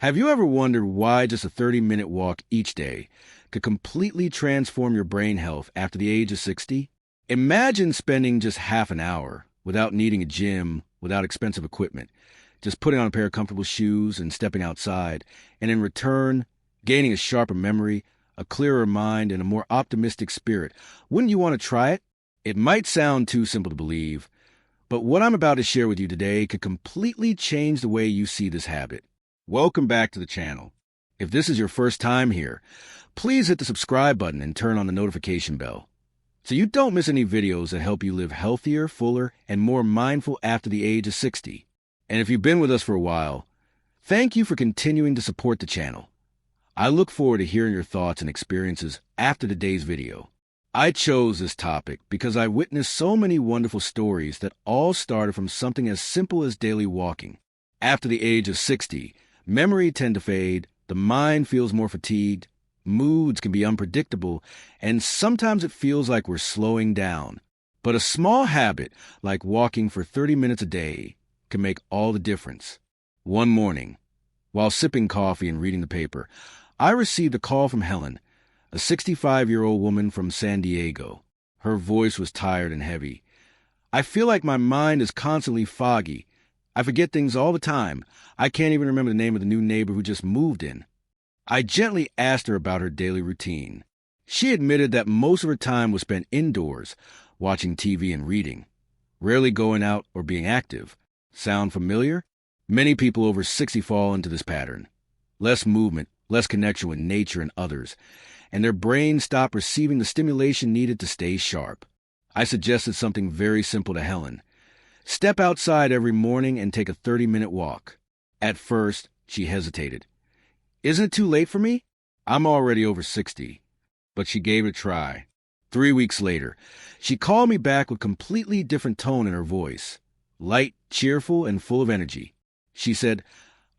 Have you ever wondered why just a 30-minute walk each day could completely transform your brain health after the age of 60? Imagine spending just half an hour without needing a gym, without expensive equipment, just putting on a pair of comfortable shoes and stepping outside, and in return, gaining a sharper memory, a clearer mind, and a more optimistic spirit. Wouldn't you want to try it? It might sound too simple to believe, but what I'm about to share with you today could completely change the way you see this habit. Welcome back to the channel. If this is your first time here, please hit the subscribe button and turn on the notification bell so you don't miss any videos that help you live healthier, fuller, and more mindful after the age of 60. And if you've been with us for a while, thank you for continuing to support the channel. I look forward to hearing your thoughts and experiences after today's video. I chose this topic because I witnessed so many wonderful stories that all started from something as simple as daily walking. After the age of 60, memory tends to fade, the mind feels more fatigued, moods can be unpredictable, and sometimes it feels like we're slowing down. But a small habit, like walking for 30 minutes a day, can make all the difference. One morning, while sipping coffee and reading the paper, I received a call from Helen, a 65-year-old woman from San Diego. Her voice was tired and heavy. "I feel like my mind is constantly foggy. I forget things all the time. I can't even remember the name of the new neighbor who just moved in." I gently asked her about her daily routine. She admitted that most of her time was spent indoors, watching TV and reading, rarely going out or being active. Sound familiar? Many people over 60 fall into this pattern. Less movement, less connection with nature and others, and their brains stop receiving the stimulation needed to stay sharp. I suggested something very simple to Helen. Step outside every morning and take a 30-minute walk. At first, she hesitated. "Isn't it too late for me? I'm already over 60. But she gave it a try. 3 weeks later, she called me back with a completely different tone in her voice. Light, cheerful, and full of energy. She said,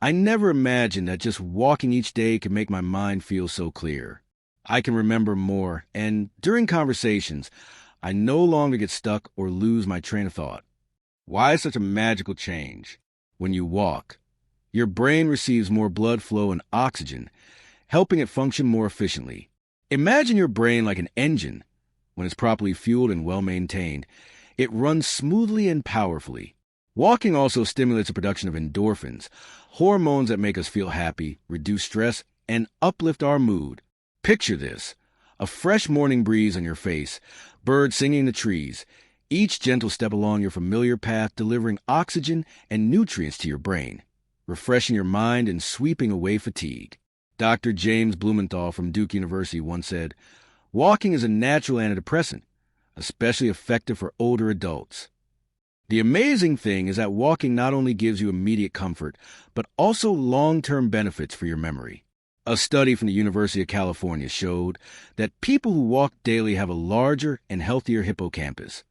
"I never imagined that just walking each day could make my mind feel so clear. I can remember more, and during conversations, I no longer get stuck or lose my train of thought." Why such a magical change? When you walk, your brain receives more blood flow and oxygen, helping it function more efficiently. Imagine your brain like an engine. When it's properly fueled and well-maintained, it runs smoothly and powerfully. Walking also stimulates the production of endorphins, hormones that make us feel happy, reduce stress, and uplift our mood. Picture this: a fresh morning breeze on your face, birds singing in the trees, each gentle step along your familiar path delivering oxygen and nutrients to your brain, refreshing your mind and sweeping away fatigue. Dr. James Blumenthal from Duke University once said, "Walking is a natural antidepressant, especially effective for older adults." The amazing thing is that walking not only gives you immediate comfort, but also long-term benefits for your memory. A study from the University of California showed that people who walk daily have a larger and healthier hippocampus,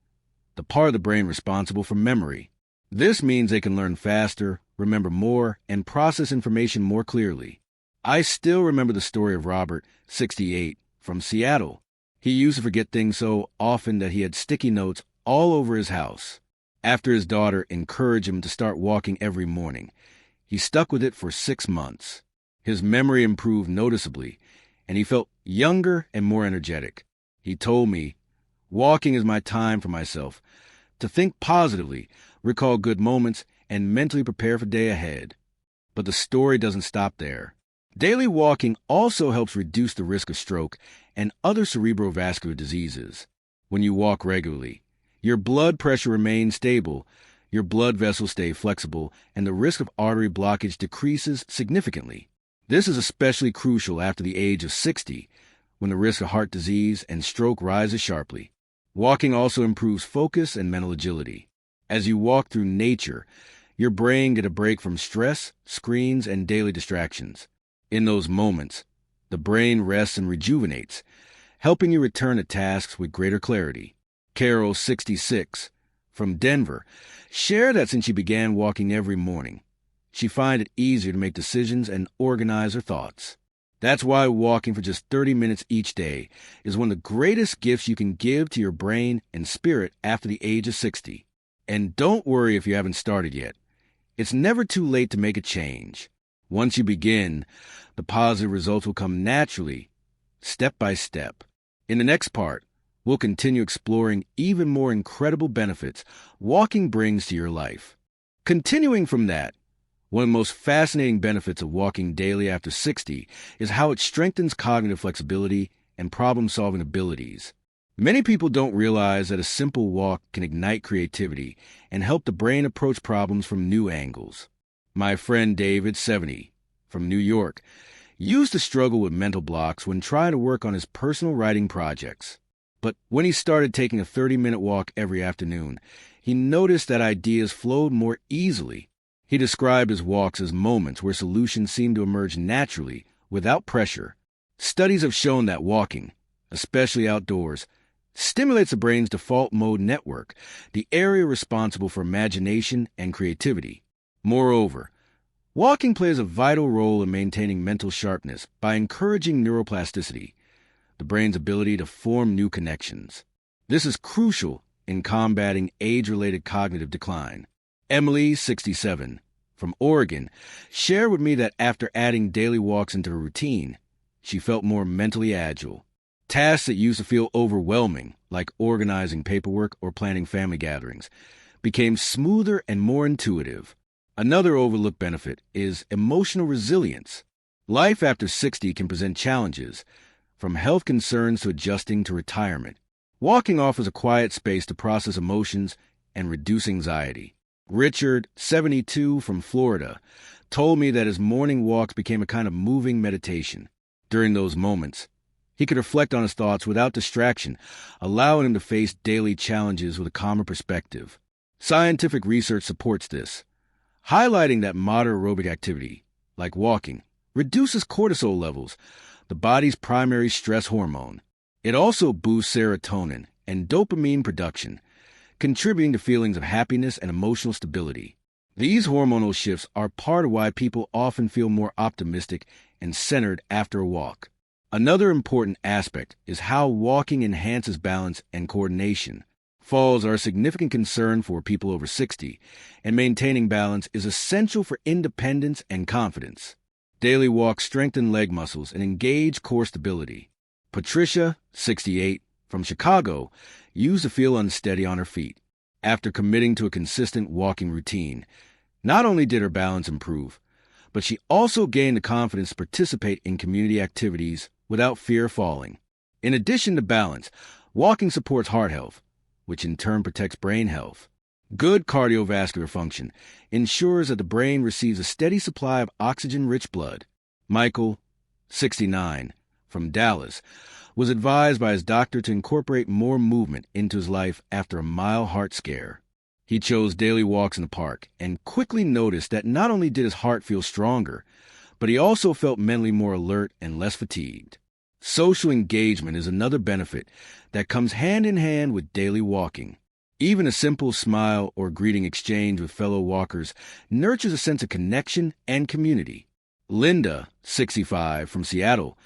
the part of the brain responsible for memory. This means they can learn faster, remember more, and process information more clearly. I still remember the story of Robert, 68, from Seattle. He used to forget things so often that he had sticky notes all over his house. After his daughter encouraged him to start walking every morning, he stuck with it for 6 months. His memory improved noticeably, and he felt younger and more energetic. He told me, "Walking is my time for myself, to think positively, recall good moments, and mentally prepare for the day ahead." But the story doesn't stop there. Daily walking also helps reduce the risk of stroke and other cerebrovascular diseases. When you walk regularly, your blood pressure remains stable, your blood vessels stay flexible, and the risk of artery blockage decreases significantly. This is especially crucial after the age of 60, when the risk of heart disease and stroke rises sharply. Walking also improves focus and mental agility. As you walk through nature, your brain gets a break from stress, screens, and daily distractions. In those moments, the brain rests and rejuvenates, helping you return to tasks with greater clarity. Carol, 66, from Denver, shared that since she began walking every morning, she finds it easier to make decisions and organize her thoughts. That's why walking for just 30 minutes each day is one of the greatest gifts you can give to your brain and spirit after the age of 60. And don't worry if you haven't started yet. It's never too late to make a change. Once you begin, the positive results will come naturally, step by step. In the next part, we'll continue exploring even more incredible benefits walking brings to your life. Continuing from that, one of the most fascinating benefits of walking daily after 60 is how it strengthens cognitive flexibility and problem-solving abilities. Many people don't realize that a simple walk can ignite creativity and help the brain approach problems from new angles. My friend David, 70, from New York, used to struggle with mental blocks when trying to work on his personal writing projects. But when he started taking a 30-minute walk every afternoon, he noticed that ideas flowed more easily. He described his walks as moments where solutions seemed to emerge naturally, without pressure. Studies have shown that walking, especially outdoors, stimulates the brain's default mode network, the area responsible for imagination and creativity. Moreover, walking plays a vital role in maintaining mental sharpness by encouraging neuroplasticity, the brain's ability to form new connections. This is crucial in combating age-related cognitive decline. Emily, 67, from Oregon, shared with me that after adding daily walks into her routine, she felt more mentally agile. Tasks that used to feel overwhelming, like organizing paperwork or planning family gatherings, became smoother and more intuitive. Another overlooked benefit is emotional resilience. Life after 60 can present challenges, from health concerns to adjusting to retirement. Walking offers a quiet space to process emotions and reduce anxiety. Richard, 72, from Florida, told me that his morning walks became a kind of moving meditation. During those moments, he could reflect on his thoughts without distraction, allowing him to face daily challenges with a calmer perspective. Scientific research supports this, highlighting that moderate aerobic activity, like walking, reduces cortisol levels, the body's primary stress hormone. It also boosts serotonin and dopamine production, contributing to feelings of happiness and emotional stability. These hormonal shifts are part of why people often feel more optimistic and centered after a walk. Another important aspect is how walking enhances balance and coordination. Falls are a significant concern for people over 60, and maintaining balance is essential for independence and confidence. Daily walks strengthen leg muscles and engage core stability. Patricia, 68, from Chicago, used to feel unsteady on her feet. After committing to a consistent walking routine, not only did her balance improve, but she also gained the confidence to participate in community activities without fear of falling. In addition to balance, walking supports heart health, which in turn protects brain health. Good cardiovascular function ensures that the brain receives a steady supply of oxygen-rich blood. Michael, 69, from Dallas, was advised by his doctor to incorporate more movement into his life after a mild heart scare. He chose daily walks in the park and quickly noticed that not only did his heart feel stronger, but he also felt mentally more alert and less fatigued. Social engagement is another benefit that comes hand in hand with daily walking. Even a simple smile or greeting exchange with fellow walkers nurtures a sense of connection and community. Linda, 65, from Seattle,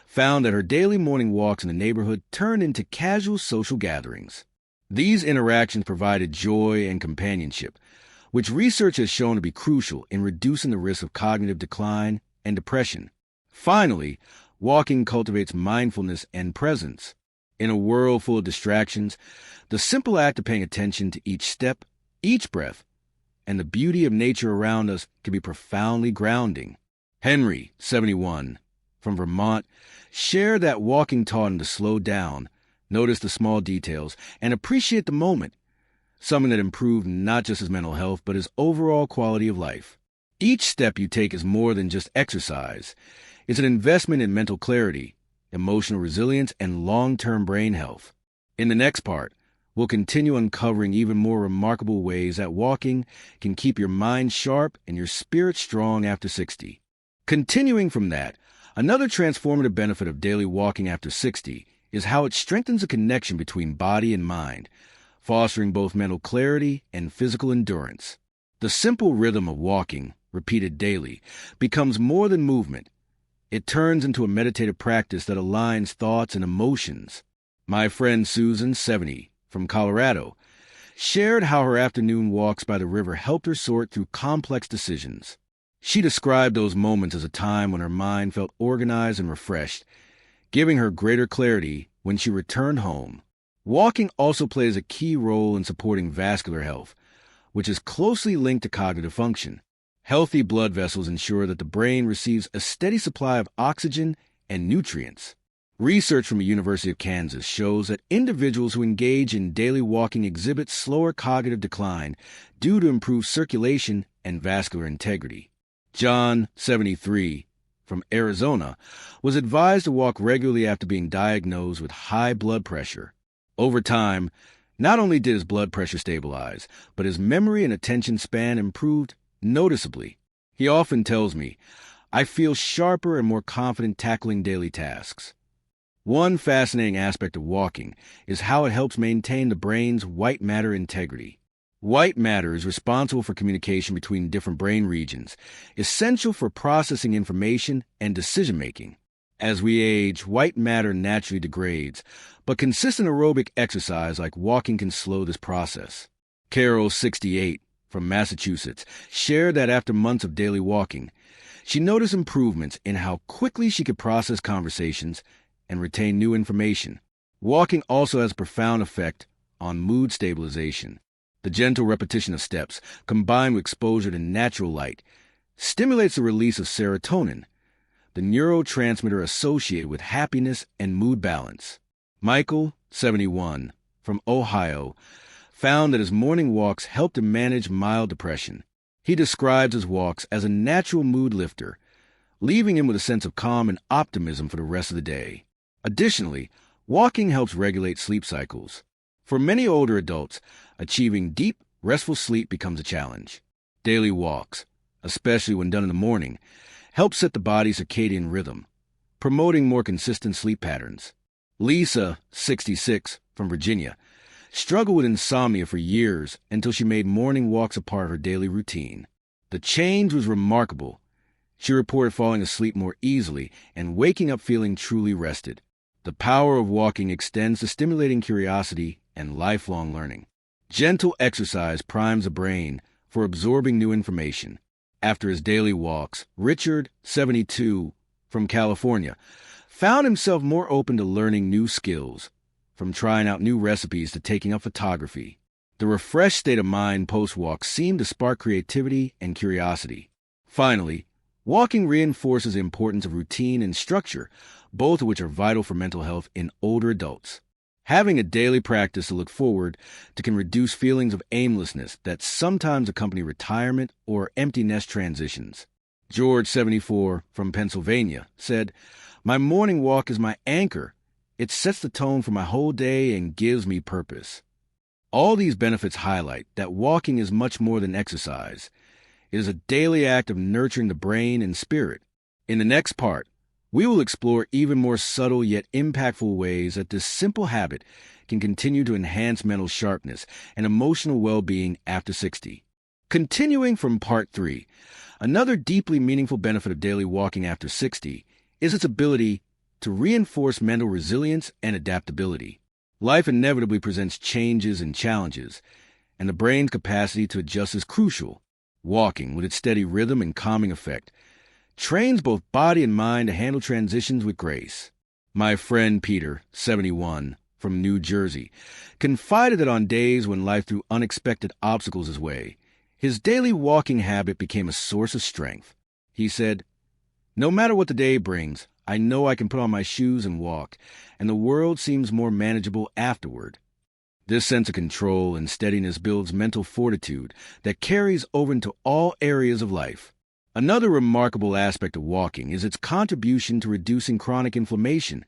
found that her daily morning walks in the neighborhood turned into casual social gatherings. These interactions provided joy and companionship, which research has shown to be crucial in reducing the risk of cognitive decline and depression. Finally, walking cultivates mindfulness and presence. In a world full of distractions, the simple act of paying attention to each step, each breath, and the beauty of nature around us can be profoundly grounding. Henry, 71, from Vermont, shared that walking taught him to slow down, notice the small details, and appreciate the moment, something that improved not just his mental health, but his overall quality of life. Each step you take is more than just exercise. It's an investment in mental clarity, emotional resilience, and long-term brain health. In the next part, we'll continue uncovering even more remarkable ways that walking can keep your mind sharp and your spirit strong after 60. Continuing from that, another transformative benefit of daily walking after 60 is how it strengthens the connection between body and mind, fostering both mental clarity and physical endurance. The simple rhythm of walking, repeated daily, becomes more than movement. It turns into a meditative practice that aligns thoughts and emotions. My friend Susan, 70, from Colorado, shared how her afternoon walks by the river helped her sort through complex decisions. She described those moments as a time when her mind felt organized and refreshed, giving her greater clarity when she returned home. Walking also plays a key role in supporting vascular health, which is closely linked to cognitive function. Healthy blood vessels ensure that the brain receives a steady supply of oxygen and nutrients. Research from the University of Kansas shows that individuals who engage in daily walking exhibit slower cognitive decline due to improved circulation and vascular integrity. John, 73, from Arizona, was advised to walk regularly after being diagnosed with high blood pressure. Over time, not only did his blood pressure stabilize, but his memory and attention span improved noticeably. He often tells me, "I feel sharper and more confident tackling daily tasks." One fascinating aspect of walking is how it helps maintain the brain's white matter integrity. White matter is responsible for communication between different brain regions, essential for processing information and decision-making. As we age, white matter naturally degrades, but consistent aerobic exercise like walking can slow this process. Carol, 68, from Massachusetts, shared that after months of daily walking, she noticed improvements in how quickly she could process conversations and retain new information. Walking also has a profound effect on mood stabilization. The gentle repetition of steps, combined with exposure to natural light, stimulates the release of serotonin, the neurotransmitter associated with happiness and mood balance. Michael, 71, from Ohio, found that his morning walks helped him manage mild depression. He describes his walks as a natural mood lifter, leaving him with a sense of calm and optimism for the rest of the day. Additionally, walking helps regulate sleep cycles. For many older adults, achieving deep, restful sleep becomes a challenge. Daily walks, especially when done in the morning, help set the body's circadian rhythm, promoting more consistent sleep patterns. Lisa, 66, from Virginia, struggled with insomnia for years until she made morning walks a part of her daily routine. The change was remarkable. She reported falling asleep more easily and waking up feeling truly rested. The power of walking extends to stimulating curiosity and lifelong learning. Gentle exercise primes the brain for absorbing new information. After his daily walks, Richard, 72, from California, found himself more open to learning new skills, from trying out new recipes to taking up photography. The refreshed state of mind post-walk seemed to spark creativity and curiosity. Finally, walking reinforces the importance of routine and structure, both of which are vital for mental health in older adults. Having a daily practice to look forward to can reduce feelings of aimlessness that sometimes accompany retirement or empty nest transitions. George, 74, from Pennsylvania, said, "My morning walk is my anchor. It sets the tone for my whole day and gives me purpose." All these benefits highlight that walking is much more than exercise. It is a daily act of nurturing the brain and spirit. In the next part, we will explore even more subtle yet impactful ways that this simple habit can continue to enhance mental sharpness and emotional well-being after 60. Continuing from Part 3, another deeply meaningful benefit of daily walking after 60 is its ability to reinforce mental resilience and adaptability. Life inevitably presents changes and challenges, and the brain's capacity to adjust is crucial. Walking, with its steady rhythm and calming effect, trains both body and mind to handle transitions with grace. My friend Peter, 71, from New Jersey, confided that on days when life threw unexpected obstacles his way, his daily walking habit became a source of strength. He said, "No matter what the day brings, I know I can put on my shoes and walk, and the world seems more manageable afterward." This sense of control and steadiness builds mental fortitude that carries over into all areas of life. Another remarkable aspect of walking is its contribution to reducing chronic inflammation,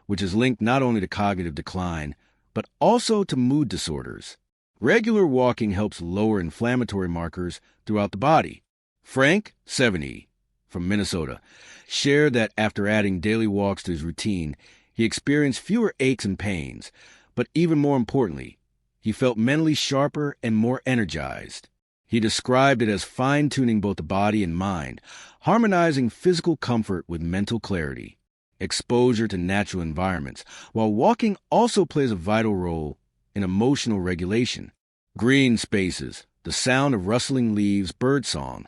which is linked not only to cognitive decline, but also to mood disorders. Regular walking helps lower inflammatory markers throughout the body. Frank, 70, from Minnesota, shared that after adding daily walks to his routine, he experienced fewer aches and pains, but even more importantly, he felt mentally sharper and more energized. He described it as fine-tuning both the body and mind, harmonizing physical comfort with mental clarity. Exposure to natural environments, while walking also plays a vital role in emotional regulation. Green spaces, the sound of rustling leaves, birdsong,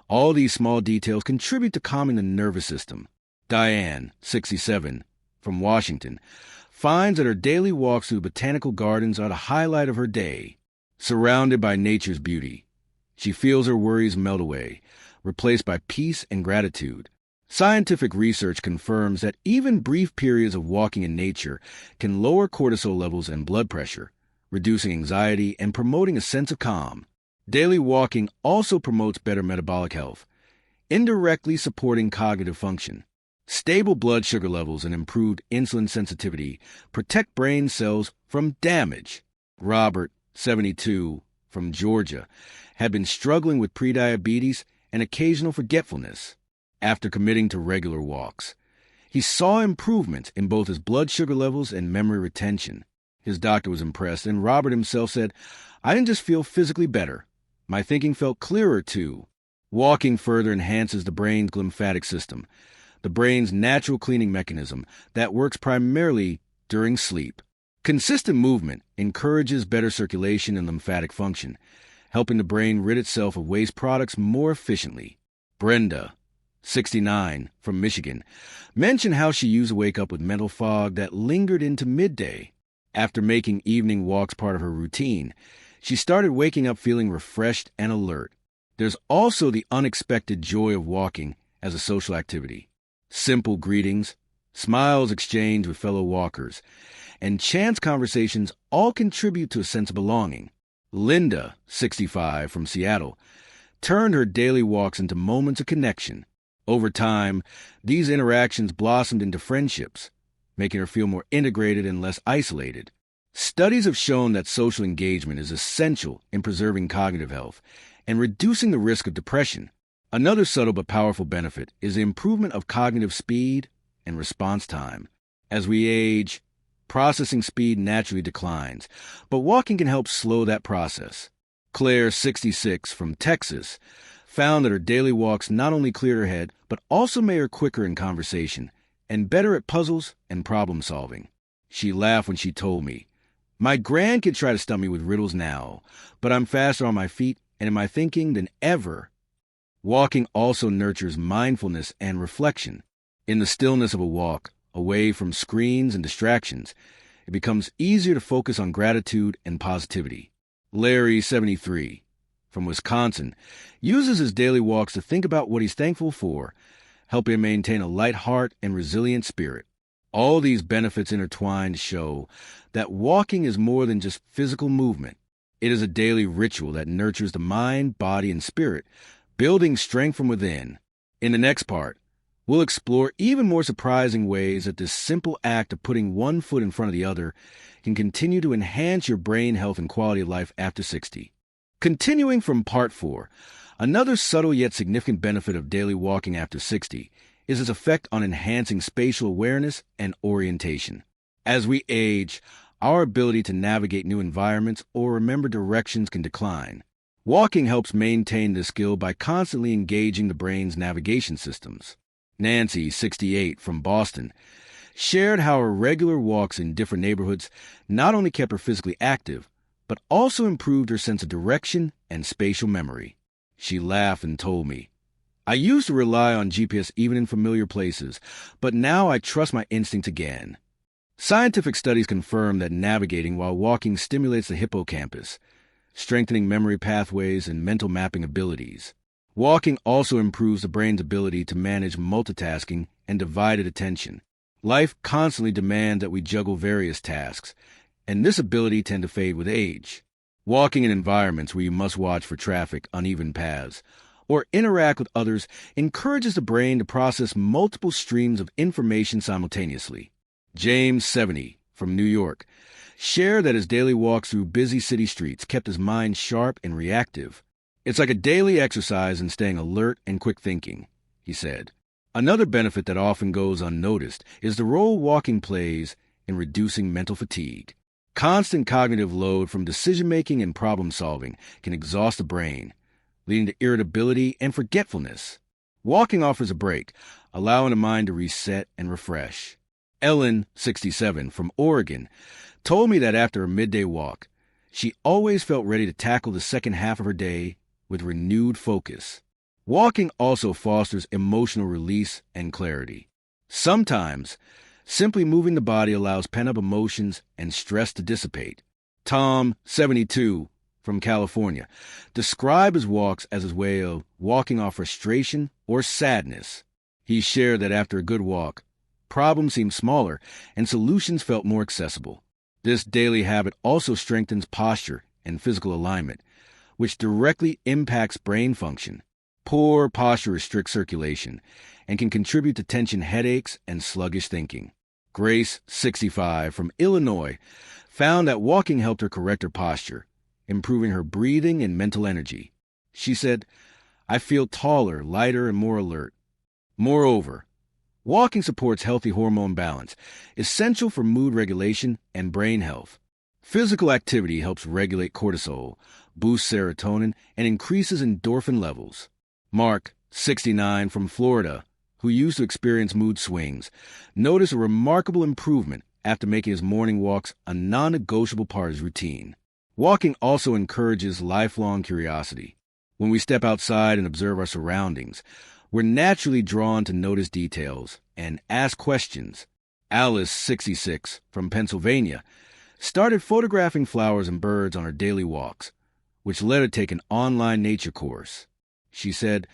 All these small details contribute to calming the nervous system. Diane, 67, from Washington, finds that her daily walks through botanical gardens are the highlight of her day. Surrounded by nature's beauty, she feels her worries melt away, replaced by peace and gratitude. Scientific research confirms that even brief periods of walking in nature can lower cortisol levels and blood pressure, reducing anxiety and promoting a sense of calm. Daily walking also promotes better metabolic health, indirectly supporting cognitive function. Stable blood sugar levels and improved insulin sensitivity protect brain cells from damage. Robert, 72, from Georgia, had been struggling with prediabetes and occasional forgetfulness. After committing to regular walks, he saw improvements in both his blood sugar levels and memory retention. His doctor was impressed, and Robert himself said, "I didn't just feel physically better. My thinking felt clearer, too." Walking further enhances the brain's lymphatic system, the brain's natural cleaning mechanism that works primarily during sleep. Consistent movement encourages better circulation and lymphatic function, helping the brain rid itself of waste products more efficiently. Brenda, 69, from Michigan, mentioned how she used to wake up with mental fog that lingered into midday. After making evening walks part of her routine, she started waking up feeling refreshed and alert. There's also the unexpected joy of walking as a social activity. Simple greetings, smiles exchanged with fellow walkers, and chance conversations all contribute to a sense of belonging. Linda, 65, from Seattle, turned her daily walks into moments of connection. Over time, these interactions blossomed into friendships, making her feel more integrated and less isolated. Studies have shown that social engagement is essential in preserving cognitive health and reducing the risk of depression. Another subtle but powerful benefit is the improvement of cognitive speed and response time. As we age, processing speed naturally declines, but walking can help slow that process. Claire, 66, from Texas, found that her daily walks not only cleared her head, but also made her quicker in conversation and better at puzzles and problem solving. She laughed when she told me, "My grandkids try to stump me with riddles now, but I'm faster on my feet and in my thinking than ever." Walking also nurtures mindfulness and reflection. In the stillness of a walk, away from screens and distractions, it becomes easier to focus on gratitude and positivity. Larry, 73, from Wisconsin, uses his daily walks to think about what he's thankful for, helping him maintain a light heart and resilient spirit. All these benefits intertwined show that walking is more than just physical movement. It is a daily ritual that nurtures the mind, body, and spirit, building strength from within. In the next part, we'll explore even more surprising ways that this simple act of putting one foot in front of the other can continue to enhance your brain health and quality of life after 60. Continuing from Part 4, another subtle yet significant benefit of daily walking after 60 is its effect on enhancing spatial awareness and orientation. As we age, our ability to navigate new environments or remember directions can decline. Walking helps maintain this skill by constantly engaging the brain's navigation systems. Nancy, 68, from Boston, shared how her regular walks in different neighborhoods not only kept her physically active, but also improved her sense of direction and spatial memory. She laughed and told me, "I used to rely on GPS even in familiar places, but now I trust my instincts again." Scientific studies confirm that navigating while walking stimulates the hippocampus, strengthening memory pathways and mental mapping abilities. Walking also improves the brain's ability to manage multitasking and divided attention. Life constantly demands that we juggle various tasks, and this ability tends to fade with age. Walking in environments where you must watch for traffic, uneven paths, or interact with others encourages the brain to process multiple streams of information simultaneously. James, 70, from New York, shared that his daily walks through busy city streets kept his mind sharp and reactive. "It's like a daily exercise in staying alert and quick thinking," he said. Another benefit that often goes unnoticed is the role walking plays in reducing mental fatigue. Constant cognitive load from decision-making and problem-solving can exhaust the brain, leading to irritability and forgetfulness. Walking offers a break, allowing the mind to reset and refresh. Ellen, 67, from Oregon, told me that after a midday walk, she always felt ready to tackle the second half of her day with renewed focus. Walking also fosters emotional release and clarity. Sometimes, simply moving the body allows pent-up emotions and stress to dissipate. Tom, 72, from California, described his walks as his way of walking off frustration or sadness. He shared that after a good walk, problems seemed smaller and solutions felt more accessible. This daily habit also strengthens posture and physical alignment, which directly impacts brain function. Poor posture restricts circulation and can contribute to tension headaches and sluggish thinking. Grace, 65, from Illinois, found that walking helped her correct her posture, improving her breathing and mental energy. She said, "I feel taller, lighter, and more alert." Moreover, walking supports healthy hormone balance, essential for mood regulation and brain health. Physical activity helps regulate cortisol, boosts serotonin, and increases endorphin levels. Mark, 69, from Florida, who used to experience mood swings, noticed a remarkable improvement after making his morning walks a non-negotiable part of his routine. Walking also encourages lifelong curiosity. When we step outside and observe our surroundings, we're naturally drawn to notice details and ask questions. Alice, 66, from Pennsylvania, started photographing flowers and birds on her daily walks, which led her to take an online nature course. She said,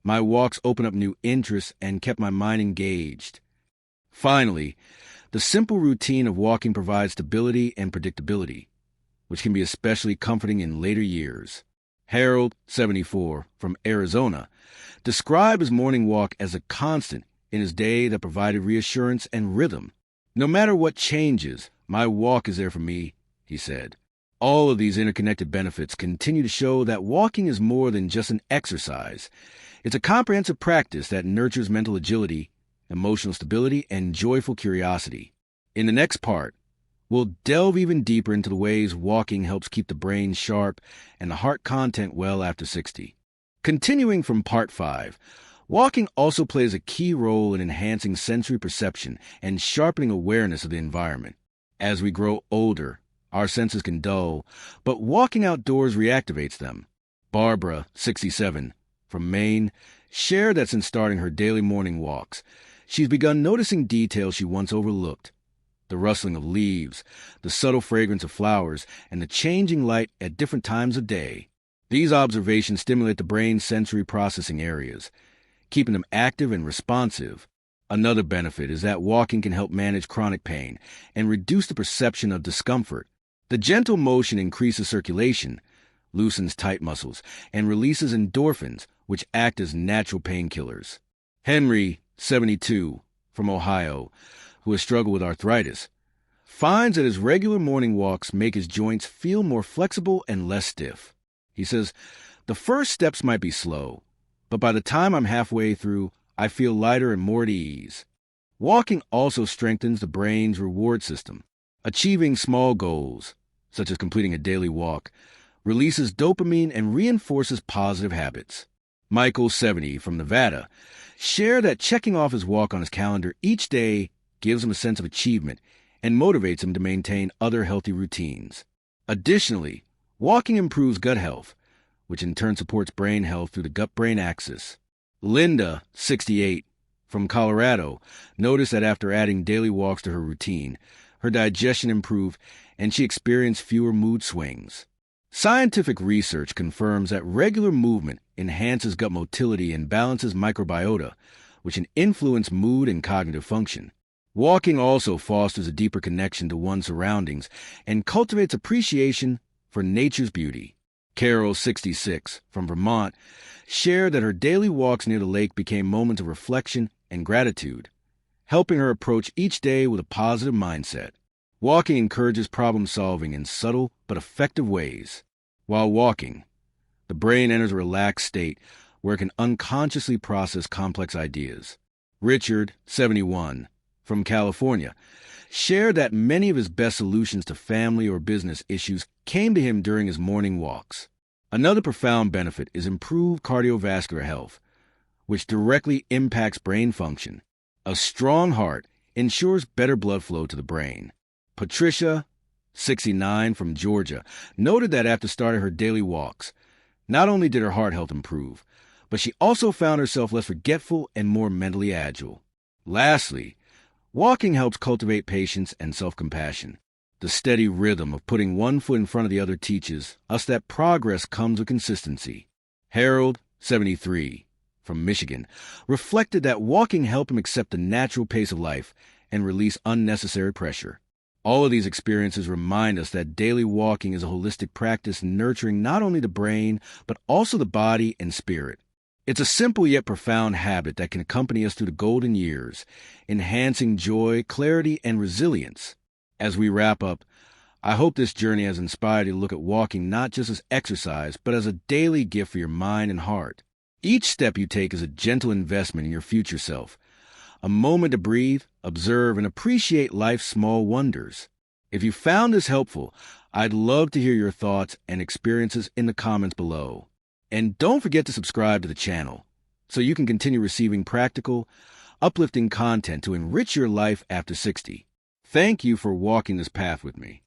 "My walks opened up new interests and kept my mind engaged." Finally, the simple routine of walking provides stability and predictability, which can be especially comforting in later years. Harold, 74, from Arizona, described his morning walk as a constant in his day that provided reassurance and rhythm. "No matter what changes, my walk is there for me," he said. All of these interconnected benefits continue to show that walking is more than just an exercise. It's a comprehensive practice that nurtures mental agility, emotional stability, and joyful curiosity. In the next part, we'll delve even deeper into the ways walking helps keep the brain sharp and the heart content well after 60. Continuing from part 5, walking also plays a key role in enhancing sensory perception and sharpening awareness of the environment. As we grow older, our senses can dull, but walking outdoors reactivates them. Barbara, 67, from Maine, shared that since starting her daily morning walks, she's begun noticing details she once overlooked. The rustling of leaves, the subtle fragrance of flowers, and the changing light at different times of day. These observations stimulate the brain's sensory processing areas, keeping them active and responsive. Another benefit is that walking can help manage chronic pain and reduce the perception of discomfort. The gentle motion increases circulation, loosens tight muscles, and releases endorphins, which act as natural painkillers. Henry, 72, from Ohio, who has struggled with arthritis, finds that his regular morning walks make his joints feel more flexible and less stiff. He says, "The first steps might be slow, but by the time I'm halfway through, I feel lighter and more at ease." Walking also strengthens the brain's reward system. Achieving small goals, such as completing a daily walk, releases dopamine and reinforces positive habits. Michael, 70, from Nevada, shared that checking off his walk on his calendar each day gives him a sense of achievement and motivates him to maintain other healthy routines. Additionally, walking improves gut health, which in turn supports brain health through the gut-brain axis. Linda, 68, from Colorado, noticed that after adding daily walks to her routine, her digestion improved and she experienced fewer mood swings. Scientific research confirms that regular movement enhances gut motility and balances microbiota, which can influence mood and cognitive function. Walking also fosters a deeper connection to one's surroundings and cultivates appreciation for nature's beauty. Carol, 66, from Vermont, shared that her daily walks near the lake became moments of reflection and gratitude, helping her approach each day with a positive mindset. Walking encourages problem-solving in subtle but effective ways. While walking, the brain enters a relaxed state where it can unconsciously process complex ideas. Richard, 71, from California, shared that many of his best solutions to family or business issues came to him during his morning walks. Another profound benefit is improved cardiovascular health, which directly impacts brain function. A strong heart ensures better blood flow to the brain. Patricia, 69, from Georgia, noted that after starting her daily walks, not only did her heart health improve, but she also found herself less forgetful and more mentally agile. Lastly, walking helps cultivate patience and self-compassion. The steady rhythm of putting one foot in front of the other teaches us that progress comes with consistency. Harold, 73, from Michigan, reflected that walking helped him accept the natural pace of life and release unnecessary pressure. All of these experiences remind us that daily walking is a holistic practice nurturing not only the brain, but also the body and spirit. It's a simple yet profound habit that can accompany us through the golden years, enhancing joy, clarity, and resilience. As we wrap up, I hope this journey has inspired you to look at walking not just as exercise, but as a daily gift for your mind and heart. Each step you take is a gentle investment in your future self, a moment to breathe, observe, and appreciate life's small wonders. If you found this helpful, I'd love to hear your thoughts and experiences in the comments below. And don't forget to subscribe to the channel so you can continue receiving practical, uplifting content to enrich your life after 60. Thank you for walking this path with me.